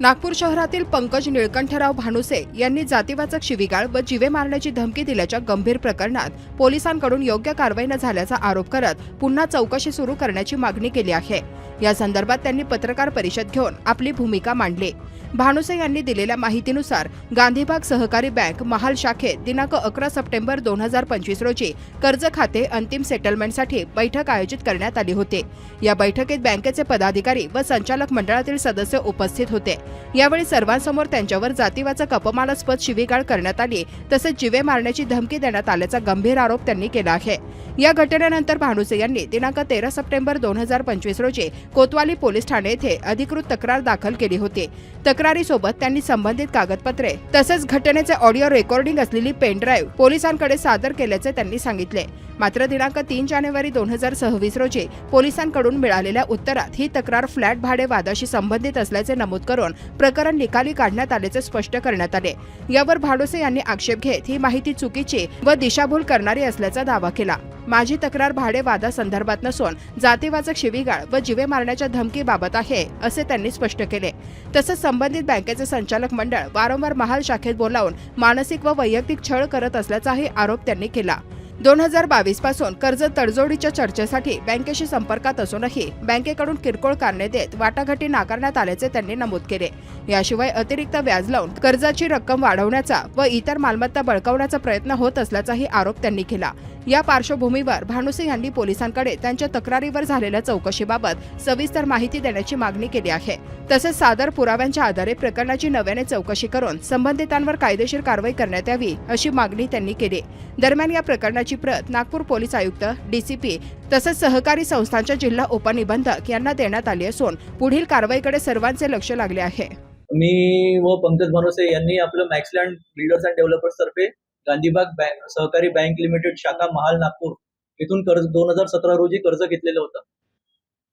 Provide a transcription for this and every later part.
नागपूर शहरातील पंकज निळकंठराव भानुसे यांनी जातीवाचक शिवीगाळ व जीवे मारण्याची धमकी दिल्याच्या गंभीर प्रकरणात पोलिसांकडून योग्य कारवाई न झाल्याचा आरोप करत पुन्हा चौकशी सुरू करण्याची मागणी केली आहे। या संदर्भात त्यांनी पत्रकार परिषद घेऊन आपली भूमिका मांडली। भानुसे यांनी दिलेल्या माहितीनुसार गांधीबाग सहकारी बँक महाल शाखेत दिनांक 11 सप्टेंबर 2025 रोजी कर्ज खाते अंतिम सेटलमेंटसाठी बैठक आयोजित करण्यात आली होती। या बैठकीत बँकेचे पदाधिकारी व संचालक मंडळातील सदस्य उपस्थित होते। यावेळी सर्वांसमोर त्यांच्यावर जातीवाचक अपमानास्पद शिवीगाळ करण्यात आली, तसेच जीवे मारण्याची धमकी देण्यात आल्याचा गंभीर आरोप त्यांनी केला आहे। या घटनेनंतर भानुसे यांनी दिनांक 13 सप्टेंबर 2025 रोजी कोतवाली पोलीस ठाणे येथे अधिकृत तक्रार दाखल केली होती। तक्रारीसोबत त्यांनी संबंधित कागदपत्रे तसेच घटनेचे ऑडिओ रेकॉर्डिंग असलेली पेन ड्राईव्ह पोलिसांकडे सादर केल्याचे त्यांनी सांगितले। मात्र दिनांक 3 जानेवारी 2026 रोजी पोलिसांकडून मिळालेल्या उत्तरात ही तक्रार फ्लॅट भाडे वादाशी संबंधित असल्याचे नमूद करून प्रकरण निकाली काढण्यात आल्याचे स्पष्ट करण्यात आले। यावर भानुसे यांनी आक्षेप घेत ही माहिती चुकीची व दिशाभूल करणारी असल्याचा दावा केला। माझी तक्रार भाडे वादासंदर्भात नसून जातीवाचक शिवीगाळ व जीवे मारण्याच्या धमकीबाबत आहे, असे त्यांनी स्पष्ट केले। तसेच संबंधित बँकेचे संचालक मंडळ वारंवार महाल शाखेत बोलावून मानसिक व वैयक्तिक छळ करत असल्याचाही आरोप त्यांनी केला। 2022 पासून कर्ज तडजोडीच्या चर्चेसाठी बँकेशी संपर्कात असूनही बँकेकडून किरकोळ कारणे देत वाटाघाटी नाकारण्यात आल्याचे त्यांनी नमूद केले। याशिवाय अतिरिक्त व्याज लावून कर्जाची रक्कम वाढवण्याचा व इतर मालमत्ता बळकावण्याचा प्रयत्न होत असल्याचाही आरोप त्यांनी केला। या पार्श्वभूमीवर भानुसे यांनी पोलिसांकडे त्यांच्या तक्रारीवर झालेल्या चौकशीबाबत सविस्तर माहिती देण्याची मागणी केली आहे। तसेच सादर पुराव्यांच्या आधारे प्रकरणाची नव्याने चौकशी करून संबंधितांवर कायदेशीर कारवाई करण्यात यावी, अशी मागणी त्यांनी केली। दरम्यान या प्रकरणाची प्रत नागपूर पोलीस आयुक्त, डीसीपी तसेच सहकारी संस्थांच्या जिल्हा उपनिबंधक यांना देण्यात आली असून पुढील कारवाईकडे सर्वांचे लक्ष लागले आहे। मी व पंकज भानुसे यांनी आपलं मॅक्सलँड बिल्डर्स अँड डेव्हलपर्स तर्फे गांधीबाग बँक सहकारी बँक लिमिटेड शाखा महाल नागपूर येथून कर्ज 2017 रोजी कर्ज घेतलेलं होतं।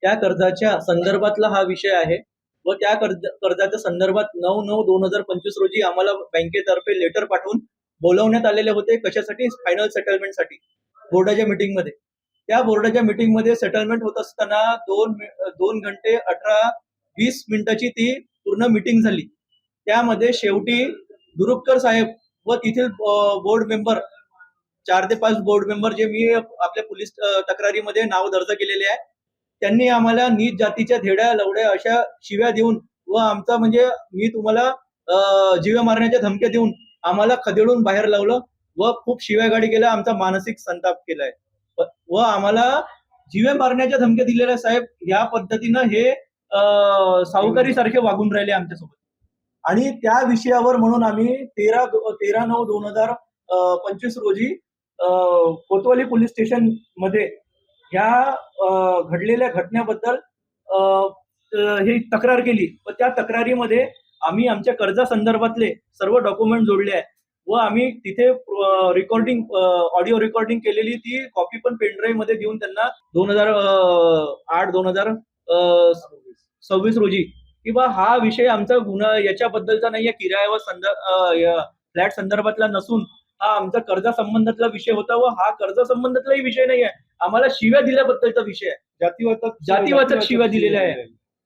त्या कर्जाच्या संदर्भातला हा विषय आहे व त्या कर्जाच्या संदर्भात 9/9/2025 रोजी आम्हाला बँकेतर्फे लेटर पाठवून बोलवण्यात आलेले होते। कशासाठी? फायनल सेटलमेंटसाठी, बोर्डाच्या मीटिंगमध्ये। त्या बोर्डाच्या मीटिंगमध्ये सेटलमेंट होत असताना 2 घंटे 18-20 मिनिटाची ती पूर्ण मीटिंग झाली। त्यामध्ये शेवटी दुरुपकर साहेब व तेथील बोर्ड मेंबर 4 ते 5 बोर्ड मेंबर जे मी आपल्या पोलीस तक्रारीमध्ये नाव दर्ज केलेले आहे, त्यांनी आम्हाला नीच जातीच्या धेड्या लवड्या अशा शिव्या देऊन व आमचा म्हणजे मी तुम्हाला जीवे मारण्याच्या धमक्या देऊन आम्हाला खदेडून बाहेर लावलं व खूप शिव्यागाळी केल्या, आमचा मानसिक संताप केलाय व आम्हाला जीवे मारण्याच्या धमक्या दिलेल्या साहेब या पद्धतीनं हे सावकारी सारखे वागून राहिले आमच्यासोबत। आणि त्या विषयावर म्हणून आम्ही 13/9/2025 रोजी कोतवाली पोलीस स्टेशन मध्ये ह्या घडलेल्या घटनेबद्दल ही तक्रार केली व त्या तक्रारीमध्ये आम्ही आमच्या कर्जासंदर्भातले सर्व डॉक्युमेंट जोडले आहे व आम्ही तिथे ऑडिओ रेकॉर्डिंग केलेली ती कॉपी पण पेनड्राईव्ह मध्ये देऊन त्यांना 2008-2026 रोजी किंवा हा विषय आमचा गुन्हा याच्याबद्दलचा नाहीये, किराया व फ्लॅट संदर्भातला नसून हा आमचा कर्जा संबंधातला विषय होता व हा कर्जा संबंधातलाही विषय नाही आहे, आम्हाला शिव्या दिल्याबद्दलचा विषय आहे। जातीवाचक शिव्या दिलेल्या आहे,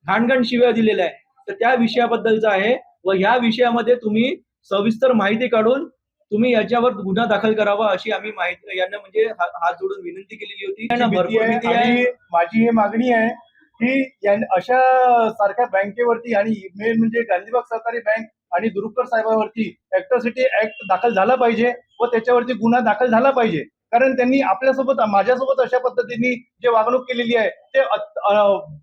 घाणघाण शिव्या दिलेल्या आहे, तर त्या विषयाबद्दलचा आहे व ह्या विषयामध्ये तुम्ही सविस्तर माहिती काढून तुम्ही याच्यावर गुन्हा दाखल करावा अशी आम्ही माहिती यांना म्हणजे हात जोडून विनंती केलेली होती। माझी ही मागणी आहे की अशा सारख्या बँकेवरती आणि मेन म्हणजे गांधीबाग सहकारी बँक आणि दुरुपकर साहेबांवरती ऍट्रॉसिटी ऍक्ट दाखल झाला पाहिजे व त्याच्यावरती गुन्हा दाखल झाला पाहिजे। कारण त्यांनी आपल्यासोबत माझ्यासोबत अशा पद्धतीने जे वागणूक केलेली आहे ते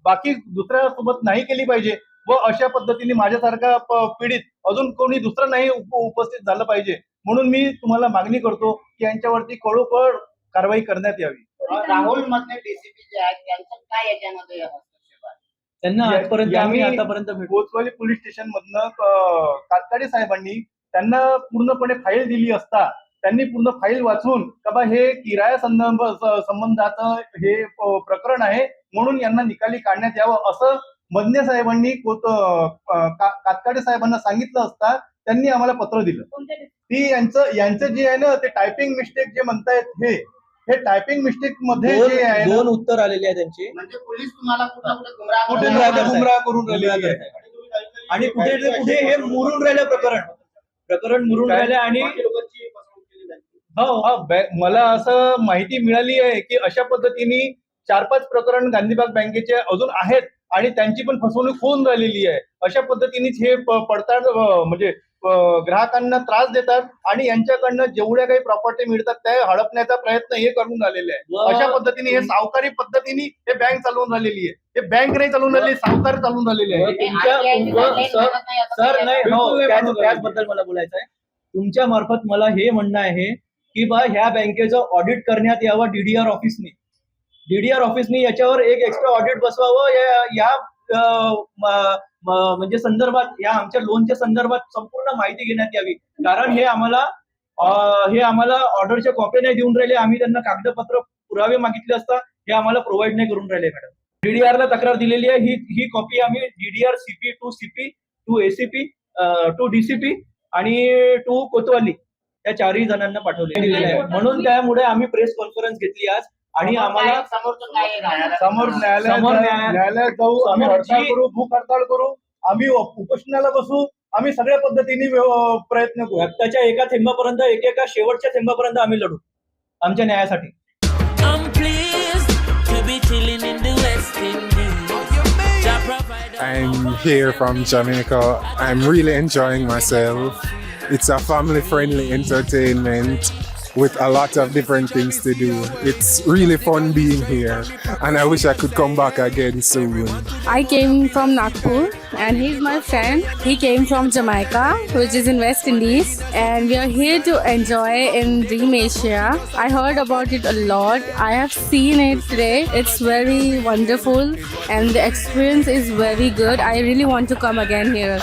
बाकी दुसऱ्या सोबत नाही केली पाहिजे व अशा पद्धतीने माझ्यासारखा पीडित अजून कोणी दुसरं नाही उपस्थित झालं पाहिजे। म्हणून मी तुम्हाला मागणी करतो की यांच्यावरती कळोकळ कारवाई करण्यात यावी। राहुल मधले डीसीपी जे आहेत त्यांचं काय याच्यामध्ये त्यांना आतापर्यंत कोतवाली पोलीस स्टेशन मधनं कातकाडे साहेबांनी त्यांना पूर्णपणे फाईल दिली असता त्यांनी पूर्ण फाईल वाचून का हे किराया संबंधाचं हे प्रकरण आहे म्हणून यांना निकाली काढण्यात यावं असं मदने साहेबांनी कातकाडे साहेबांना सांगितलं असता त्यांनी आम्हाला पत्र दिलं। ती यांचं जे आहे ना ते टायपिंग मिस्टेक जे म्हणतायत हे टायपिंग मिस्टेक मध्ये जे आहे 2 उत्तर आलेले आहे त्यांची, म्हणजे पोलीस तुम्हाला कुठे गुमराह करून राहिलेली आहे। आणि कुठे हे मुरून राहिलं प्रकरण मुरून राहिलं आणि मला असं माहिती मिळाली आहे की अशा पद्धतीने 4-5 प्रकरण गांधीबाग बँकेचे अजून आहेत आणि त्यांची पण फसवणूक होऊन राहिलेली आहे. अशा पद्धतीनेच हे पडताळ म्हणजे ग्राहकांना त्रास देतात आणि यांच्याकडनं जेवढ्या काही प्रॉपर्टी मिळतात त्या हडपण्याचा प्रयत्न हे करून राहिलेले आहे. अशा पद्धतीने हे सावकारी पद्धतीने हे बँक चालवून राहिलेली आहे. हे बँक नाही चालवून राहिली, सावकार चालवून राहिलेले आहे. सर नाही हो त्याचबद्दल मला बोलायचं आहे. तुमच्या मार्फत मला हे म्हणणं आहे की बा ह्या बँकेचं ऑडिट करण्यात यावं डीडीआर ऑफिसनी याच्यावर एक एक्स्ट्रा ऑडिट बसवावं या म्हणजे संदर्भात या आमच्या लोनच्या संदर्भात संपूर्ण माहिती घेण्यात यावी. कारण हे आम्हाला ऑर्डरच्या कॉपी नाही देऊन राहिले. आम्ही त्यांना कागदपत्र पुरावे मागितले असता हे आम्हाला प्रोव्हाइड नाही करून राहिले. मॅडम डीडीआरला तक्रार दिलेली आहे. ही कॉपी आम्ही DDR CP to ACP to DCP आणि टू कोतवाली या 4ही जणांना पाठवलेली आहे. म्हणून त्यामुळे आम्ही प्रेस कॉन्फरन्स घेतली आज आणि आम्हाला समोर न्यायालयात जाऊ, आम्ही हडताळ करू, भूक हडताळ करू, आम्ही उपोषणाला बसू, आम्ही सगळ्या पद्धतीने प्रयत्न करू. रक्ताच्या एका थेंबापर्यंत एकेका शेवटच्या थेंबापर्यंत आम्ही लढू आमच्या न्यायासाठी. I'm here from Jamaica. I'm really enjoying myself. It's a family-friendly entertainment with a lot of different things to do. It's really fun being here, and I wish I could come back again soon. I came from Nagpur and he's my friend. He came from Jamaica, which is in West Indies, and we are here to enjoy in Dream Asia. I heard about it a lot. I have seen it today. It's very wonderful and the experience is very good. I really want to come again here.